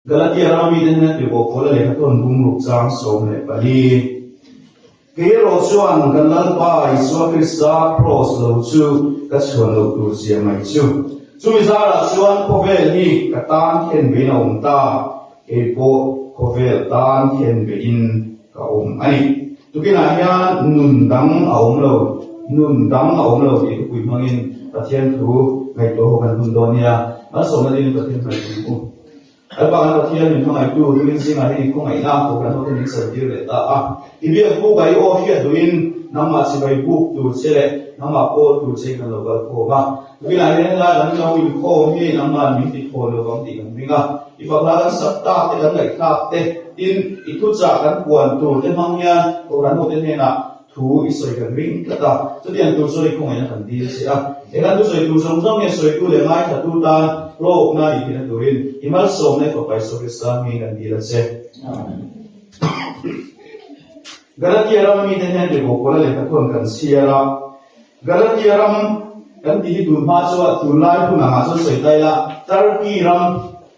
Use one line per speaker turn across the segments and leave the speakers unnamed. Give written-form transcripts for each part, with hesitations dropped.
Galatia rami den na tibo kola le katon bung ruk chang som le pali ke ro chuan galal pa Isu Krista cross lo chu ka chuan lo tu sia mai chu chumi zara chuan khovel hi katan khen be na ta e po khovel tan khen be in ka ani tukina hian nun dang aum lo ti pui mangin pathian thu ngai to kan dun donia ma som na din pathian mai tu Albangan pathian min mangai tu rin singa hi ko ngai na ko kan ho ni sa dir le ta a ibi ku gai o hi duin nama si bai bu tu chele nama ko tu che kan lo gal ko ba bila ne la dan no wi ko mi nama mi ti ko lo bang ti kan binga iba la sa ta te kan ngai ta te in itu cha kan kuan tu te mangya ko ran ho te ne na thu isoi kan ring ta ta chu tian tu soi ko ngai na kan dir se a e kan tu soi tu song song ye soi tu le ngai ta tu ta lo na i pina turin imal som ne ko pai so Krista mi kan dir se Galatia ram mi den ne ko kola le ka thon kan siara Galatia ram kan ti du ma so tu lai tu na ma so sei tai la Turkey ram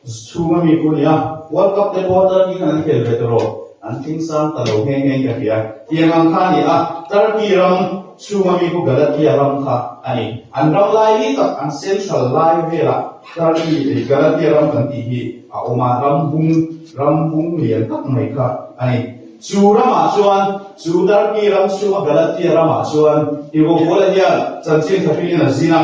chuma mi ko nia World Cup te water ki kan khel ve tro an thing sam ta lo nge ka pia tiang ang kha ni a Turkey ram chuma mi ko Galatia ram kha ani an ram lai ni tak an central lai ve la Turkey Galatia ram kan ti hi a oma ram bung lian tak mai kha ani chu rama chuan chu Turkey ram chu Galatia rama chuan ibo bola hian chanchin thapin na zina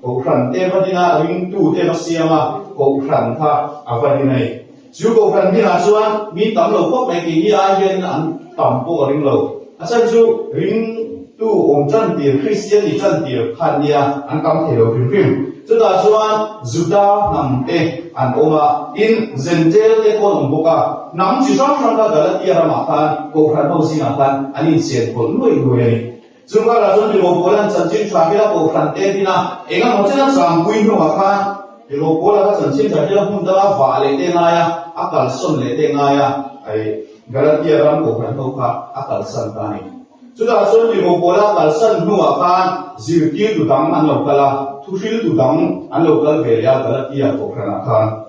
ko khan te vadina ring tu te masiama ko khan kha avani nei chu ko khan hina chuan mi tam lo pok mai ki hi a hian an tam po ring lo asan chu ring tu om chan tir Christian ni chan tir khan nia an kam thelo prim chu da chuan Juda nam te an oma in Zentel te kon boka nam chi sang sang ka Galatia rama khan ko khan ho sina khan ani chen ko loi loi Zunga la zon dilo bolan chanchin chakila ko khan te dina enga mo chena sang pui no khan dilo bola ka chanchin chakila hun da va le te nga ya akal son le te nga ya ai Galatia ram ko khan ho kha akal san ta ni chuda zon dilo bola kal san nu khan zirki du dang an lo kala thuhil du dang an lo kal ve ya Galatia ko khan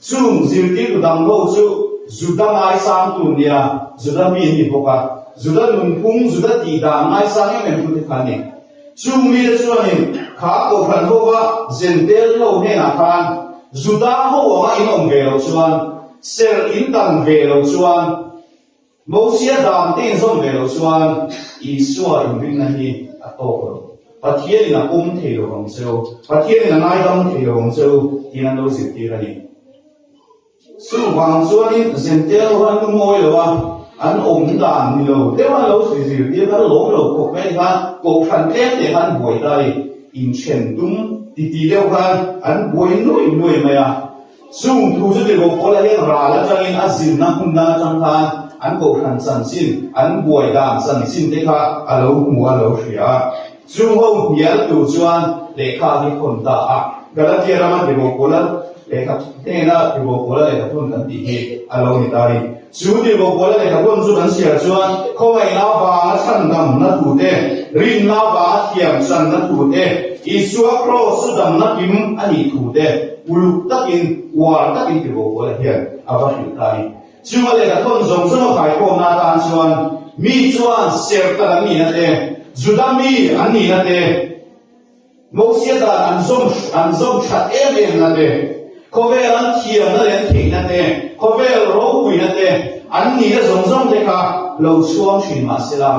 chung zirki du dang ho chu Juda mai sang tu nia Juda mi ni boka Juda lungkung Juda ti da mai sang em tu te khani chung mi de chuanin kha ko khan ho wa Zentel lo he na khan Juda ho wa inom ve lo chuan ser in dan ve lo chuan Mosia dam tin som ve lo chuan Isua in ring na hi atoko pathian na the lo hong cheu pathian na ngai dam the lo hong cheu tinan lo sit ti rani su wang chuanin Zentel han moi lo wa an om dan ni lo te wa lo si si ti ka lo ko mai kha ko khan te han boi dai in chen tum ti leo khan an boi noi mai a sung thu chu ti lo ko la le ra la changin azin na hun na chang khan an ko khan san sin an boi dan san sin te kha a lo mu a lo hria sung ho hial tu chuan le kha ni kon ta a Galatia rama ti lo ko la le kha te na ti lo ko la le ka thun kan ti hi a lo ni ta ri chu ti lo ko la le ka thun chu kan sia chuan ko mai na ba san dam na tu te rin na ba thiam san na tu te Isua cross dam na kim ani tu te uluk takin war takin ti lo ko la hian ava hi ta ni chu le ka thun zong zong khai ko na tan chuan mi chuan ser ta ni na te Juda mi ani na te Mosia da an zom chat em na te Kovel an thiam na len thing na te Kovel ro hui na te an ni da zong zong te kha lo chuang thin ma sela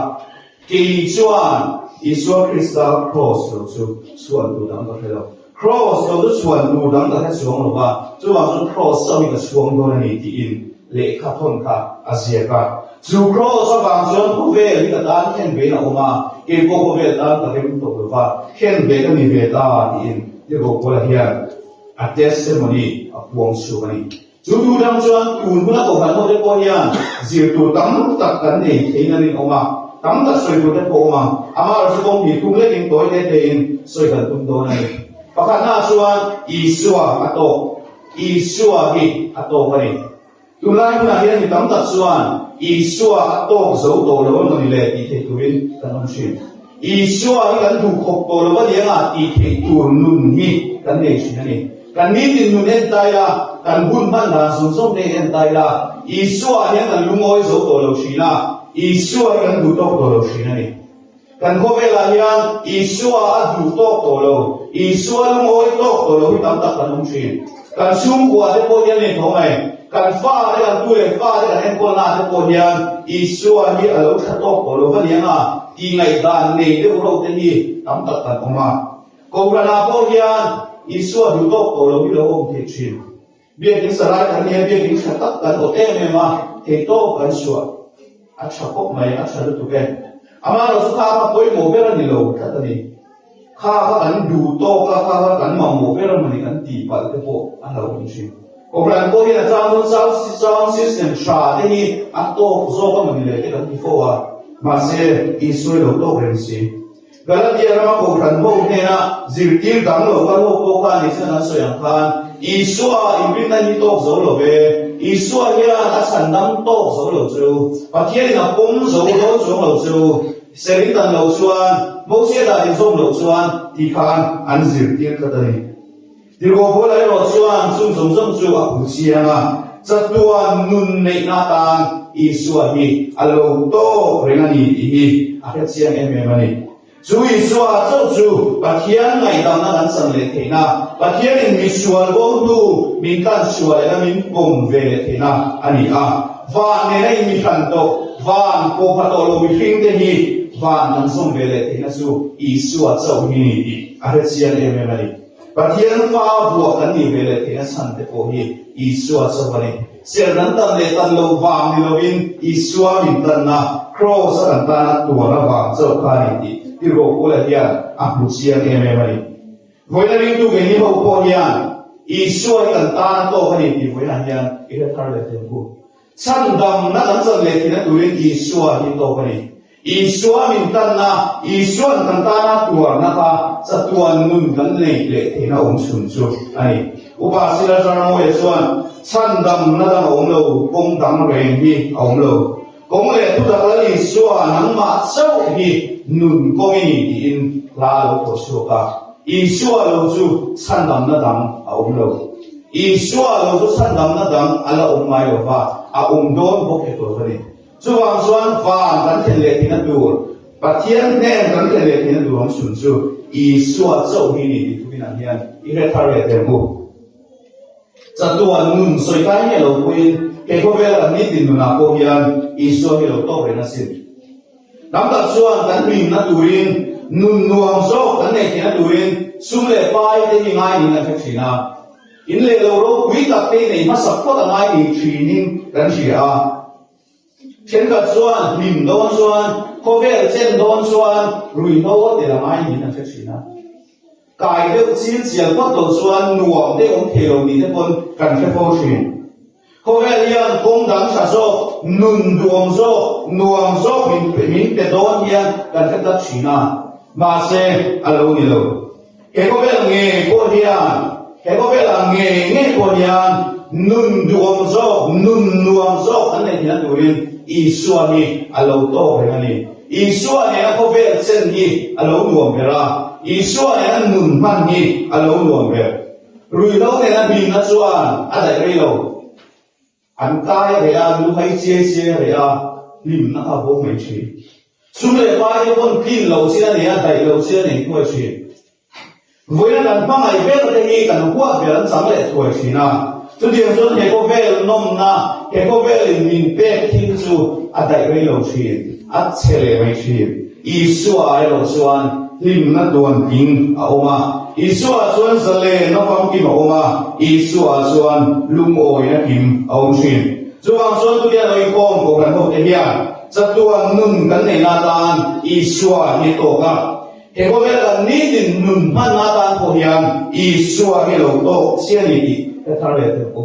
ki chuan Isu Krista cross lo chu chuan tu dang ka helo cross lo chu chuan tu dang ka chuang lo ba chu wa chu cross sa mi ka chuang do na ni ti in le kha thon kha azia ka chu cross sa bang chuan kovel ni ka dan khen be na oma ke ko kovel dan ka hem to lo ba khen be ka ni ve ta ti in ye ko ko la hian a testimony a puang chu ani chu tu dang chuan tun buna ko han ho de ko hian zir tu tam tak kan nei theina ni oma tam tak soi tu de ko oma ama ra chu bong ni tum le king toy de te in soi kan tum do na ni pakhat na chuan Isua hi ato ani tulai na hian ni tam tak chuan Isua ato zo to lo no ni le ti the tuin kan on shin Isua hi kan du khop to lo wa lianga ti the tur nun hi kan nei shin ani kan ni tin nun en tai la kan hun man la sum som ne en tai la Isua hian kan lungoi zo to lo shina Isua kan du tok to lo shina ni kan ko ve la hian Isua a du tok to lo Isua lungoi tok to lo hi tam tak kan lung shin kan sum kwa de po hian ni thong ai kan fa de kan tu le fa de kan en ko na de po hian Isua hi a lo tha tok to lo va lianga ti ngai dan nei de ro te hi tam tak kan oma ko ra na po hian Isua du tok to lo hi lo om the chin biết những sự lại anh em biết những sự tất cả của em mà thì tôi cần sửa anh sẽ có mày anh sẽ được tụi em ama nó sẽ khá tôi một biết là gì lâu thật là gì khá anh đủ to khá anh mà một biết là mình anh tỷ bạc cái bộ anh là ông gì còn lần tôi hiện là trong system trả thì anh tôi do các mình lấy cái đằng phố à mà sẽ Israel đầu tôi hình gì Galatia ra mà cổ thần vô thế na dìu tiêu đắng lẩu các hộ cô khan thì sẽ nói soi hàng khan Isua in bên này tốt dấu lẩu về Isua hiện đã sản đam tốt dấu lẩu chú và thiên là cũng dấu lẩu xuống lẩu chú sẽ đến tận lẩu xuân mẫu xe đã đến xuống lẩu xuân thì khan ăn dìu tiêu cái này thì cô bố lấy lẩu xuân xung sống sống chú à phụ xe na rất tuan nun nei na tan Isua hi alo to renani hi à cái xe em này chú Isua châu chú và thiên ngày đào na gắn sầm lệ thế na và thiên mình sual bom tu mình can sual là mình cùng về lệ thế na anh à và nên này mình thành tổ và cô phát tổ mình phim thế hi và nằm sông về lệ thế na chú Isua châu hi à hết xiên em này và thiên pha vua cái gì về lệ thế na san thế cô hi Isua châu này sẽ dẫn tâm lệ tan lâu vàng đi lâu in Isua mình tan na cross tan ta tua na vàng châu khai đi thì rồi cô là hiền áp một xiên em này với là linh tu cái gì hậu cô hiền Isua cần ta to cái gì thì với là hiền cái là thar lệ tiền cô sanh đầm nó gắn dần lệ thì nó đối với Isua thì to cái gì Isua mình tân na Isua cần ta na tua na ta sa tua nun gắn lệ thì nó ổn sùn sùn này upa sila sa mo Yesuan sanh đầm nó đang ổn lâu công đắm rèn đi ổn lâu công lệ tu ta là Isua nắng mà sâu thì nun công ini in la lo to suka Isua lo chu san dam na dam a lâu Isua lo chu san dam na dam ala mai lo va a don bo ke to zani chu wang suan va kan the le tin tu pathian ne kan the le tin tu hom sun chu Isua chau hi ni tu bin an hian I he thar le te mu cha tu an nun soi kai ne lo kuin ke ko vel an ni tin na ko hian Isua hi lo to re na sin nam ta suan kan ring na tuin nun nuang zo kan nei tin na tuin sum le pai te hi ngai ni na thina in le lo ro quý ta te nei ma sak ko ta ngai ni training kan sia chen ka suan lim don suan ko vel chen don suan rui no te la ngai ni na thina kai de chin chial ko to suan nuam de ong thelo ni te kon kan the fo shin ko vel yan kong dang sa zo nun duang zo nuang zo min te don yan kan the ta china ma se alo ni lo ke ko vel nge ko hian ke ko vel nge ko hian nun duang zo nun nuang zo an nei hian turin Isua ni alo to he ani Isua ne ko vel chen hi alo nuam bera Isua ne nun man hi alo nuam ber rui lo ne na bin na chuan a dai rei lo an kai re a lu hai che re a lim na ka bo mai chi sum le pa ye kon kin lo sia ne a dai lo sia ne ko chi với là đàn phong này về là đây cần qua về làm sáng lệ tuổi chỉ na tôi điều cho này có về nôm na cái có về là mình về thiên su à đại về lâu chuyện à chế lệ mấy chuyện Isua ai lâu xuân lim na tuần kinh à oma Isua xuân sờ lệ nó phong kim à oma Isua xuân lung oi na kim à ông chuyện chú hoàng xuân tôi đi nói con của cần học thế hiền rất tuần nun cần này na tan Isua hi tổ ka he ko mela ni din nun man na tan ko hian Isua hi lo to sia ni ti ta thar le te ko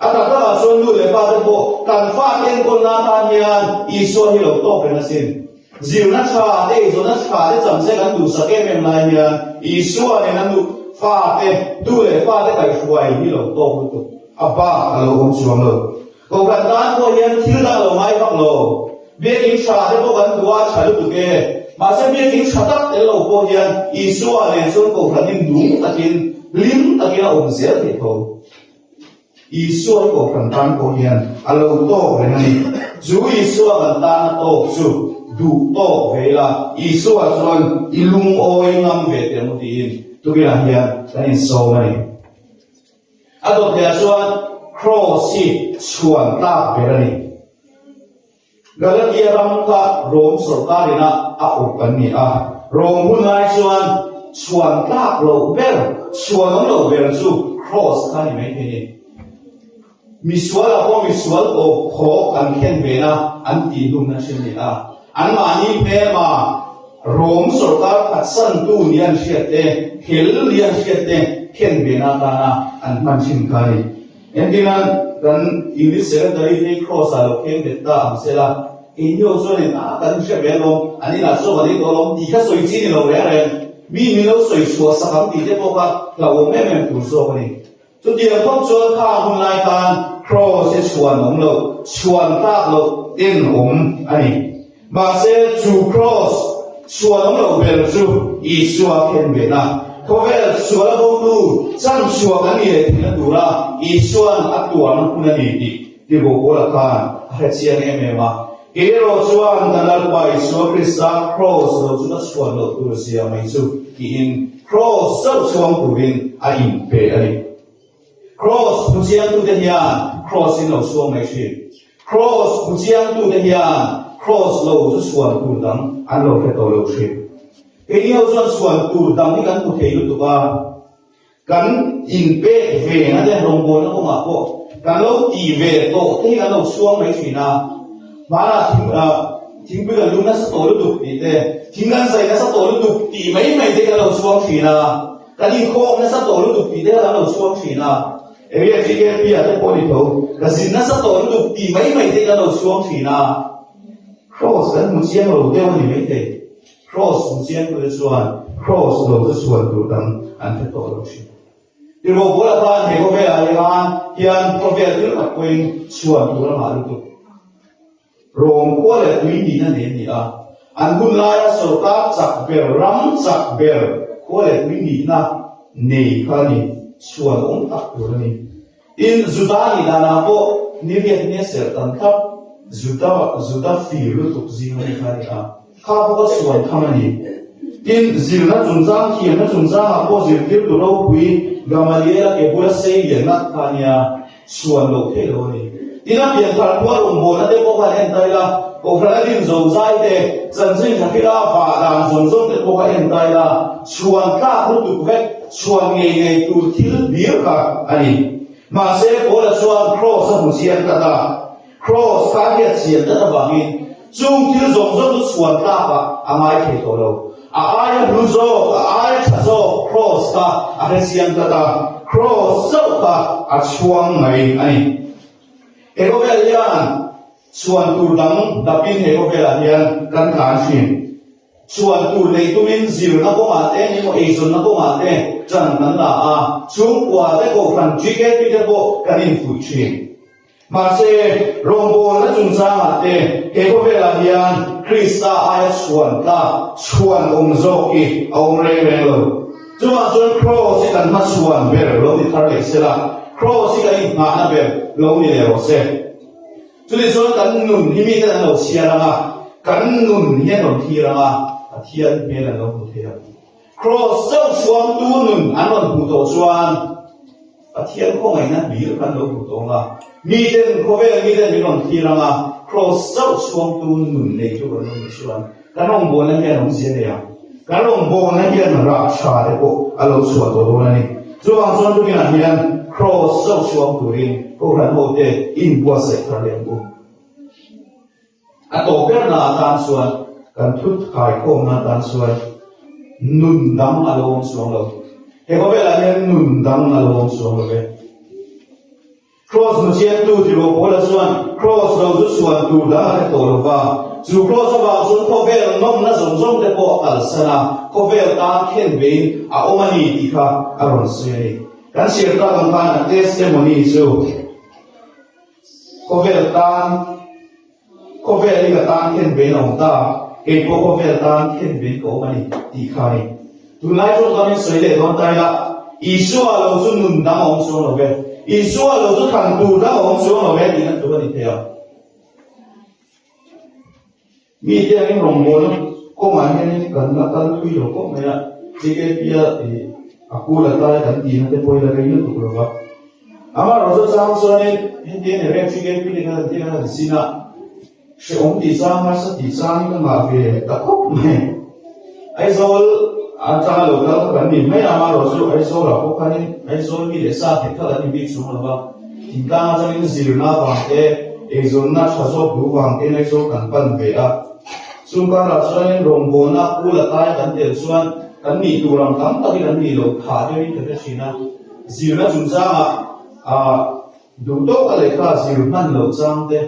ata ta so nu le pa te ko kan fa ten ko na tan hian Isua hi lo to pe na sin ziu na cha te zo na cha te cham se kan du sa ke mem na hian Isua ne na nu fa te du le fa te kai huai hi lo to ko tu apa alo om chuang lo ko kan tan ko hian thil da lo mai bak lo be in cha te ko kan duwa cha lu tu ke mà sẽ biết những sát tắc để lâu cô hiền Isua này xuống cổ là những đúng là tin lim takia omzel te tho Isu ko kan tan ko hian alo to renani ju isu kan tan to chu du to vela isu a chuan ilung oi ngam ve te mu tin tu kila hian kan in so mani ado te chuan cross hi chuan ta berani Galatia ram ka rom sarkarina a opani a rom hunai chuan ta lo ber chuan lo ber chu cross ka ni mai ni Misual ako misual o ko kan ken bena an ti dum na sini a an mani pe ma rom sarkar patsan tu nian siate hel nian siate ken bena ta na an man sin kai endinan kan English secretary ni cross alo ken beta am sela inyo so ni ta kan se belo ani na so ani to long ti ka soi chi ni lo re mi lo soi so sa kam ti te ko ka la o me tu so ni Cho tiền không cho khá hôn lại kan cross sẽ chuan ống lộ chuan tác lộ tên ống anh mà sẽ chủ cross chuan ống lộ về chủ ý xua khen về na có vẻ xua vô tu chẳng xua cái gì thì nó đủ ra ý chuan ác tuan nó cũng là gì thì bộ cô là kan hết chiang em mà cái rồi chuan ta là bài xua Christa cross rồi chúng ta chuan lộ tu xia mấy chú thì in cross sau chuan của mình anh về anh Cross pujian tu dehian cross in lo suang mai shi cross pujian tu dehian cross lo su suan tu dang an lo ke to lo shi ke ni ho suan tu dang ni kan tu thei lu tu ba kan in pe ve na de rong bo na ko ma ko kan lo ti ve to te kan lo suang mai shi na ma na thing bi ga lu na sa to lu tu ti te thing kan sai na sa to lu tu ti mai te kan lo suang shi na kan in ko na sa to lu tu ti te kan lo suang shi na Ê chị kia bây giờ tôi có đi thấu là gì nó sắp tới nó tì mấy thế cái đầu xuống thì là cross cái một chiếc đầu tiêu thì mấy thế cross một chiếc cái xuân cross đầu cái xuân từ tầng anh phải tổ đầu xin thì bộ bố là bạn thì có vẻ là hiện có vẻ rất là quên xuân từ là mà được rồng có lẽ quý đi nó đến gì à anh buôn lai sổ tác chặt bèo rắm chặt bèo có lẽ quý đi na nề khai đi chuan ong tak tur ni in zuda ni dana po ni viet ni ser tan khap zuda fi lu tuk zing ni khai a kha po chuan thamani in zirna chungzang khi na chungzang a po zir tir tu ro hui gamaliera ke bula sei ye na khania chuan lo the lo ni ina pian thar po rum bo na de po ka en tai la ko khra din zo zai de chan sing thakira fa dan zon zon de po ka en tai la chuan ka lu tuk vek chuan nghe tu thil bir ka ani ma se ko la chuan cross mu sian ka da cross ka ke sian da ba min chung thil zong zong tu chuan ta ba amai the to lo a ai lu zo a ai cha zo cross ka a ke sian ka da cross so ka a chuang mai ani e ko ve lian chuan tu dang da pin he ko ve la hian kan kan sin chuan tu nei tu min zir na ko ma te ni mo eizon na ko ma te chan nan la a chung kwa te ko khan chiket pi te ko kanin fu chin ma se rombo na chung sa ma te ke ko ve la hian Krista ai chuan ong zo ki ong re re lo chu ma chuan cross kan ma chuan ber lo ni thar le se la cross ka in ma na ber lo ni le ro se chu ni chuan kan nun hi mi ta lo sia ra ma kan nun hian lo thi ra ma thiên bên là nó không thể cross sâu xuống tu nừng ăn còn phụ tổ xoan thiên không ngày nát bí được ăn đâu phụ tổ mà mi tên có vẻ mi tên mi còn thi ra mà cross sâu xuống tu nừng này cho con nó xoan cái nông bồn này nó gì đấy à cái nông bồn này nó ra trà đấy cô alo xoan tổ đó này cho bạn xoan tu cái này cross sâu xuống tu đi cô làm hộ thế in qua sẽ ra liền cô tổ cái là tan xoan kan thut khai khom na tan suai nun dam alom suang lo he ko be la hian nun dam alom suang lo be cross mu chian tu ti ro ko la suan cross lo zu suan tu da he to lo va zu cross ba sun ko be nom na zong zong te ko al sana ko be ta khen be a omani ti kha a ron se ni kan share ta kan kan testimony chu ko be ni ka ta khen be nong ta cái cô về tan thiên biến cổ mà đi khai tu lai cho con soi lệ con tay la Isua lo chu nun dang ong chu lo ve Isua lo chu than tu dang ong chu lo ve ti na tu ni theo mi te ang rong mo no ko ma he ni kan la tal thui lo ko me ya ti ke pia aku la ta kan ti na te poi la kai tu lo ba ama ro so sang so ne he ti ne re ti ke pi ni ka ti na sina she ong ti sang ma sa ti sang ni ma ve ta ko me ai zol a cha lo ka kan ni me ama ro so ai so la ko kan ni ai so mi le sa the ka ni bi su lo ba ti ka ma sa ni zir na ba te e zon na cha so du wang ke ne so kan pan ve a sungka la chuan rong bo na ku la tai kan tel chuan kan ni tu ram tam tak kan ni lo tha de ni ka china zir na chung cha a du to ka le kha zir man lo chang te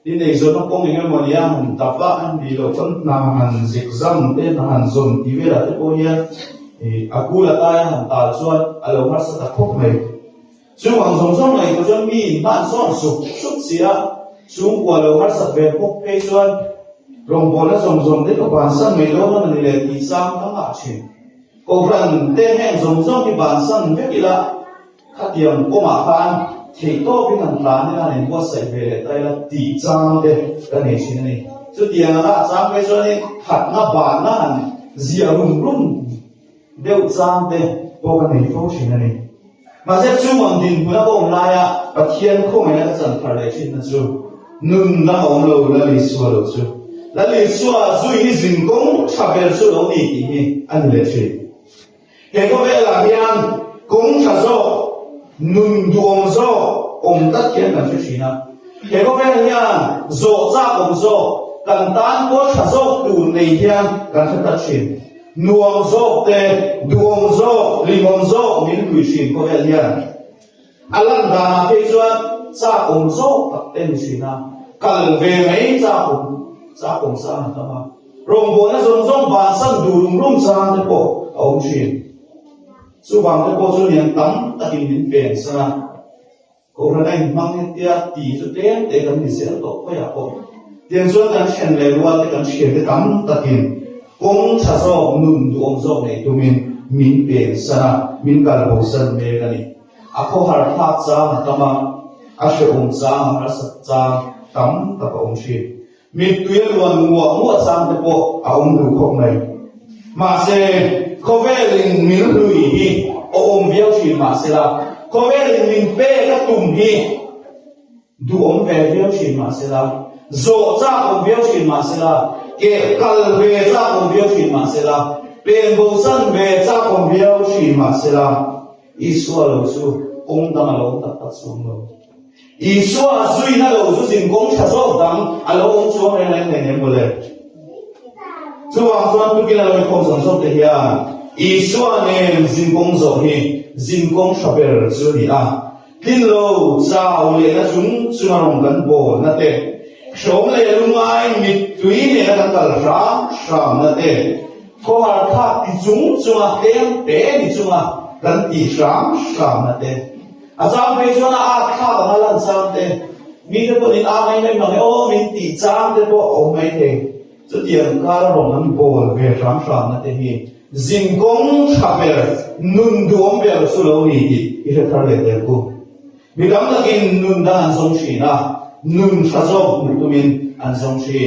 ni nei zo na kong nge mo ya han ta pa an ni lo kon na han zik zam te na han zon ti ve la te ko ya a ku la tai han ta chuan a lo har sa ta khop mai chu wang zong zong nei ko chuan mi man so suk sia chung kwa lo har sa ve khop pe chuan rong bo na zong zong te ko ban san me lo na ni le ti sang ka nga chin ko ran te heng zong zong ki ban san ve ki la kha tiam ko ma khan thei to bi kan ta ni na ni ko sai ve le tai la ti chang te ka ne chin ni chu tiang na chang ve so ni khat na ba na han zia rum deu chang te ko ka ne fo chin ni ma se chu mon din bu na ko na ya pathian ko me na chan thar le chin na chu nun na om lo la li so lo chu la li so zui ni zin kong chabel so lo ni ti ni an le chi he ko ve la hian kong cha zo nun duom zo om tat kian kan chi na he ko ve hian zo za om zo kan tan ko cha zo tu nei hian kan tat chi nuam zo te duom zo limon zo min lui chin ko ve hian alan da na pe chuan cha om zo tak ten chi na kal ve mai cha om sa kong sa ta ma rong bo na zong zong ba san du lum sa te ko ong chin su bang te ko chu niang tam ta in min pen sa ko ra nai mang he tia ti chu ten te kan ni se to ko ya ko tian chuan kan chen le wa te kan chen te tam ta in kong cha so nun du ong zo nei tu min pen sa min kal bo san me ka ni a ko har tha cha ta ma a she ong cha har sa cha tam ta ko ong chin mi tuyên luận mua sang te po a om du khop nei ma se ko ve ling min hui hi o om viau chi ma se la ko ve ling min pe ka tum hi du om ve viau chi ma se la zo cha om viau chi ma se la ke kal ve cha om viau chi ma se la pen bo san ve cha om viau chi ma se la iswa lo su ong dang lo tak tak sum lo Isua zui na lo zu sin gong cha so dang alo ong chu he lai nei mo le chu wang chuan tu ki la lo khom som som te hia Isua ne sin gong zo hi sin gong chaber chu ni a tin lo sao le na chung chu na rong kan bo na te shom le lu mai mi tui ne na kan kal ra sham na te ko har tha ti chung chu ma te ni chu ma kan ti sham na te Azam pe chuan a kha ba lan sam te mi te ko ni a mai mai ma o min ti chang te ko o mai te chu tiang ka ro nan bol ve ram na te hi jing gong chaber nun duom be su lo ni ti i re thar le te ko mi dam la kin nun da an song shi na nun cha zo mu tu min an song shi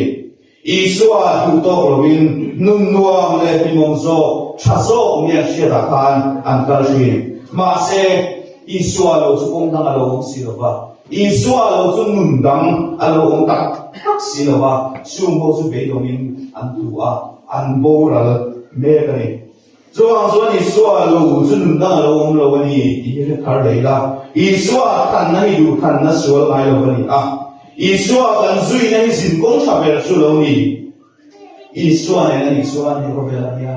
i suwa du to lo min nun nuam le pi mom zo cha zo mi a shi ra kan an kal shi ma se Isua lo chu kong dang alo ong si lo ba Isua lo chu nun dang alo ong tak si lo ba sum bo chu be lo min an tu a an bo ral me ka ni chu ang chuan Isua lo chu nun dang alo ong lo ni ti he thar dei la Isua kan na hi du kan na sual mai lo ni a Isua kan zui na hi sin kong cha ber chu lo ni Isua ne na Isua ne ro be la ya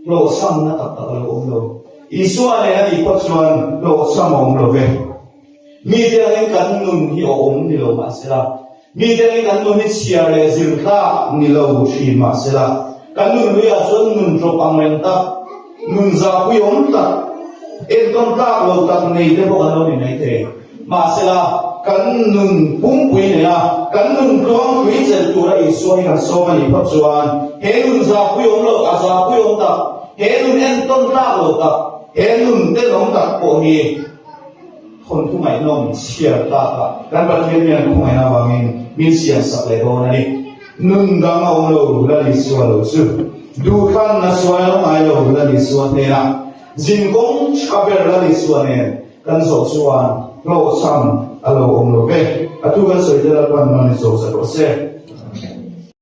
lo sam na tak tak alo ong lo Isua ne ani ko chuan lo samong lo ve mi de ang kan nun hi om ni lo ma sela mi de ang kan nun hi chia le zil ta ni lo chi ma sela kan nun ri a chuan nun tro pang len ta nun za pu yom ta en kon ta lo ta nei de bo kan lo ni nei the ma sela kan nun pung pui ne a kan nun klong pui chen tu ra Isua hi kan so ma ni phat chuan he nun za pu yom lo a za pu yom ta he nun en ton ta lo ta nun te long tak po hi thon thu mai nom chia ta ta kan ba thiam yan khu mai na wangin min sian sak le ho na ni nun dang au lo la li suwa lo su du khan na suwa lo ai lo la li suwa ne na jin kong chaber la li suwa ne kan so suwan lo sam alo om lo ve atu kan soi de la pan na ni so sa ro se